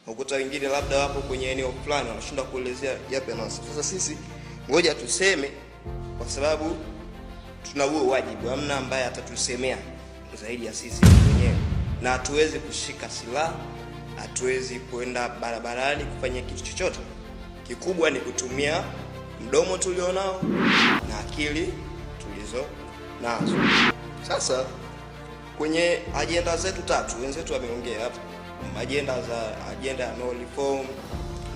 ukuta wengine labda wapo kwenye eneo fulani wanashindwa kuelezea yapi yanawasa. Sasa sisi ngoja tuseme, kwa sababu tuna huo wajibu, hamna ambaye atatusemea zaidi ya sisi wenyewe, na hatuwezi kushika silaha, hatuwezi kwenda barabarani kufanya kitu chochote. Kikubwa ni kutumia mdomo tulionao na akili tulizo nazo. Sasa kwenye agenda zetu tatu, wenzetu wameongea hapa agenda no reform,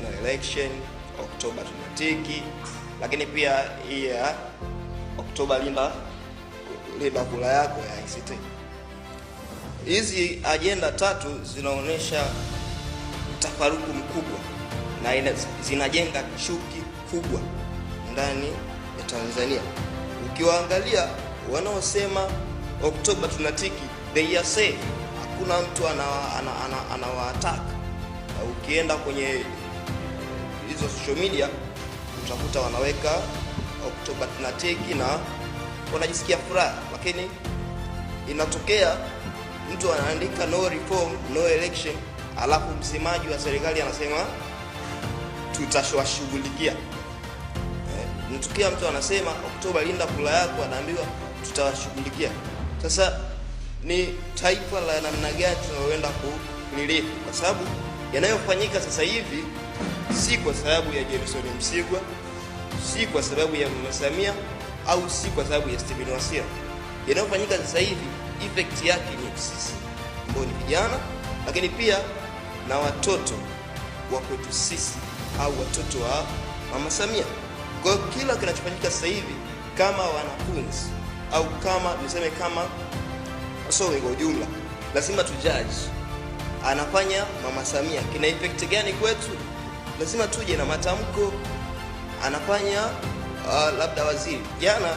no election, Oktoba tunatiki, lakini pia hii ya Oktoba linda kula yako ya ICT. Hizi agenda tatu zinaonesha tafaruku mkubwa na zinajenga chuki kubwa ndani ya Tanzania. Ukiwaangalia wanaosema Oktoba tunatiki, they are safe, hakuna mtu anawa-attack. Ukienda kwenye hizo social media utakuta wanaweka Oktoba tunatiki na wanajisikia furaha, lakini inatokea mtu anaandika no reform, no election, alafu msemaji wa serikali anasema tutashughulikia. Nitukia mtu anasema Oktoba linda kula yako, anaambiwa tutawashughulikia. Sasa ni taifa la namna gani tunaoenda kulilifu? Kwa sababu yanayofanyika sasa hivi si kwa sababu ya Gerson Msigwa, si kwa sababu ya Mama Samia, au si kwa sababu ya Stephen Wasira. Yanayofanyika sasa hivi effect yake ni sisi ambao ni vijana, lakini pia na watoto wa kwetu sisi au watoto wa Mama Samia. Kwa hiyo kila kinachofanyika sasa hivi kama wanafunzi au kama niseme kama wasomi kwa ujumla, lazima tujudge anafanya Mama Samia kina effect gani kwetu. Lazima tuje na matamko anafanya labda waziri. Jana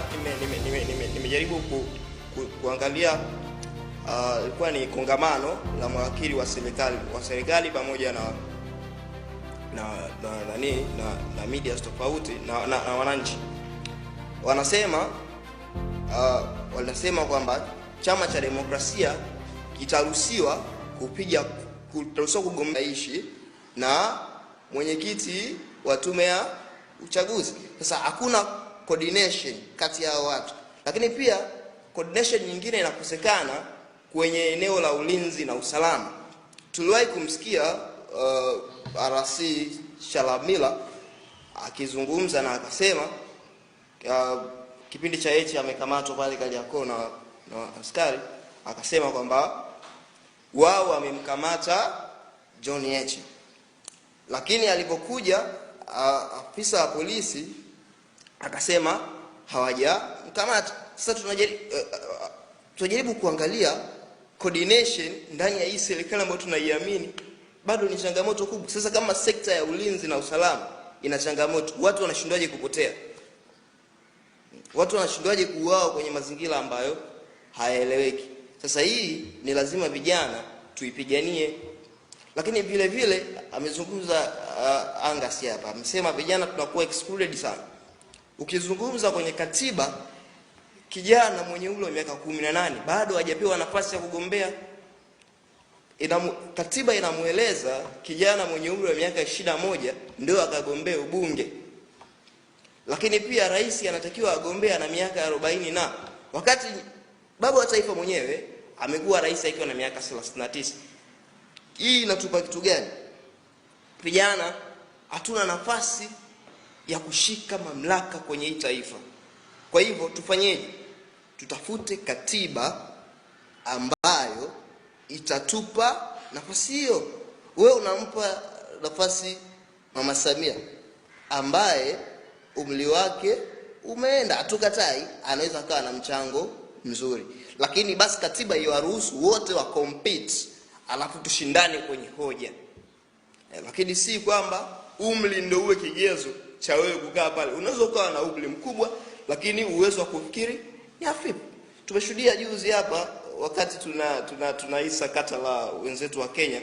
nimejaribu kuangalia ilikuwa ni kongamano la mawakili wa serikali pamoja na media tofauti na wananchi. Wanasema kwamba chama cha demokrasia kitaruhusiwa kugombea ishi na mwenyekiti wa tume ya uchaguzi. Sasa hakuna coordination kati ya watu, lakini pia coordination nyingine inakosekana kwenye eneo la ulinzi na usalama. Tuliwahi kumsikia RC Shalamila akizungumza na akasema kipindi cha Heche amekamatwa pale Kariakoo na askari, akasema kwamba wao wamemkamata John Heche, lakini alipokuja afisa wa polisi akasema hawajamkamata. Sasa tunajaribu kuangalia coordination ndani ya hii serikali ambayo tunaiamini bado ni changamoto kubwa. Sasa kama sekta ya ulinzi na usalama ina changamoto, watu wanashindwaje kupotea? Watu wanashindwaje kuuawa kwenye mazingira ambayo hayaeleweki? Sasa hii ni lazima vijana tuipiganie. Lakini vile vile amezungumza Angas hapa, amesema vijana tunakuwa excluded sana. Ukizungumza kwenye katiba, kijana mwenye umri wa miaka 18 bado hajapewa nafasi ya kugombea. Katiba inamueleza kijana mwenye umri wa miaka 21 ndio akagombea ubunge. Lakini pia rais anatakiwa agombea na miaka 40 na wakati baba wa taifa mwenyewe amekuwa rais akiwa na miaka 39. Hii inatupa kitu gani? Vijana hatuna nafasi ya kushika mamlaka kwenye hii taifa. Kwa hivyo tufanyeje? Tutafute katiba ambayo itatupa nafasi hiyo. Wewe unampa nafasi Mama Samia ambaye umri wake umeenda, hatukatai, anaweza kuwa na mchango mzuri, lakini basi katiba iwaruhusu wote wa compete, alafu tushindane kwenye hoja. Lakini si kwamba umri ndio uwe kigezo cha wewe kukaa pale. Unaweza kuwa na umri mkubwa lakini uwezo wa kufikiri ni hafifu. Tumeshuhudia juzi hapa wakati tunaisa kata la wenzetu wa Kenya,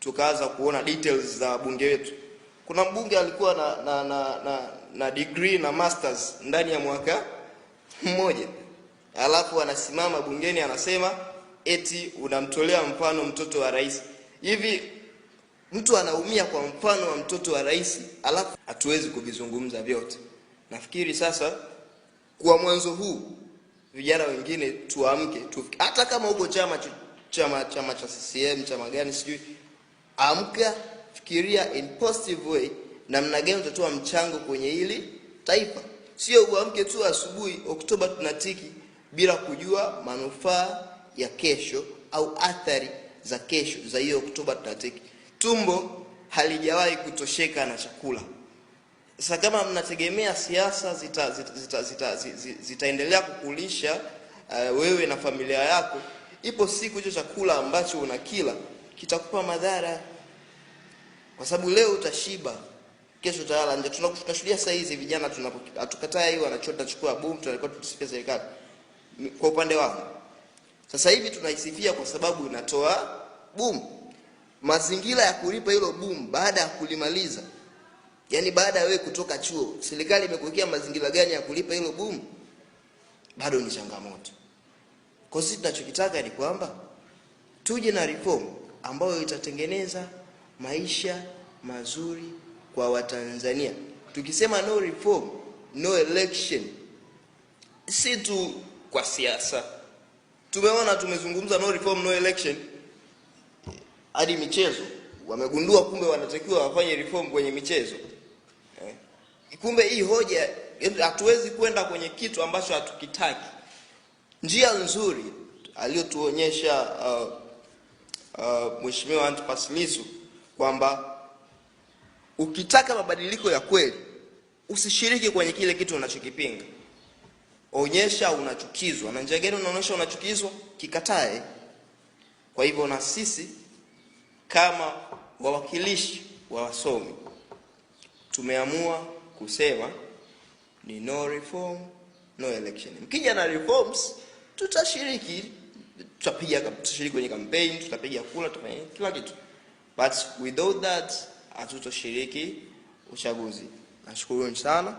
tukaanza kuona details za bunge wetu. Kuna mbunge alikuwa na degree na masters ndani ya mwaka mmoja. Alafu anasimama bungeni anasema eti unamtolea mfano mtoto wa rais. Hivi Mtu anaumia kwa mfano wa mtoto wa rais, alafu hatuwezi kuvizungumza vyote. Nafikiri sasa kwa mwanzo huu vijana wengine tuamke, hata kama uko chama cha CCM, chama gani sijui, amka, fikiria in positive way namna gani utatoa mchango kwenye hili taifa. Sio uamke tu asubuhi Oktoba tunatiki bila kujua manufaa ya kesho au athari za kesho za hiyo Oktoba tunatiki. Tumbo halijawahi kutosheka na chakula. Sasa kama mnategemea siasa zitaendelea kukulisha wewe na familia yako, ipo siku hicho chakula ambacho unakila kitakupa madhara. Kwa sababu leo utashiba, kesho utalala nje. Tunashuhudia sasa hizi vijana tunapokatae hiyo wanachota chukua boom, tunalikuwa tusifie serikali. Kwa upande wangu sasa hivi tunaisifia kwa sababu inatoa boom. Mazingira ya kulipa hilo boom baada ya kulimaliza, yani baada ya wewe kutoka chuo, serikali imekuwekea mazingira gani ya kulipa hilo boom? Bado ni changamoto. Kwa sisi tunachokitaka ni kwamba tuje na reform ambayo itatengeneza maisha mazuri kwa Watanzania. Tukisema no reform, no election, si tu kwa siasa. Tumeona tumezungumza no reform, no election, hadi michezo wamegundua kumbe wanatakiwa wafanye reform kwenye michezo. Kumbe hii hoja, hatuwezi kwenda kwenye kitu ambacho hatukitaki. Njia nzuri aliyotuonyesha Mheshimiwa Antipas Lissu kwamba ukitaka mabadiliko ya kweli usishiriki kwenye kile kitu unachokipinga. Onyesha unachukizwa, na njia gani unaonyesha unachukizwa? Kikatae. Kwa hivyo na sisi kama wawakilishi wa wasomi tumeamua kusema ni no reform, no election. Mkija na reforms tutashiriki, tutashiriki kwenye campaign, tutapiga kura, tutafanya kila kitu. But without that hatutoshiriki uchaguzi. Nashukuru sana.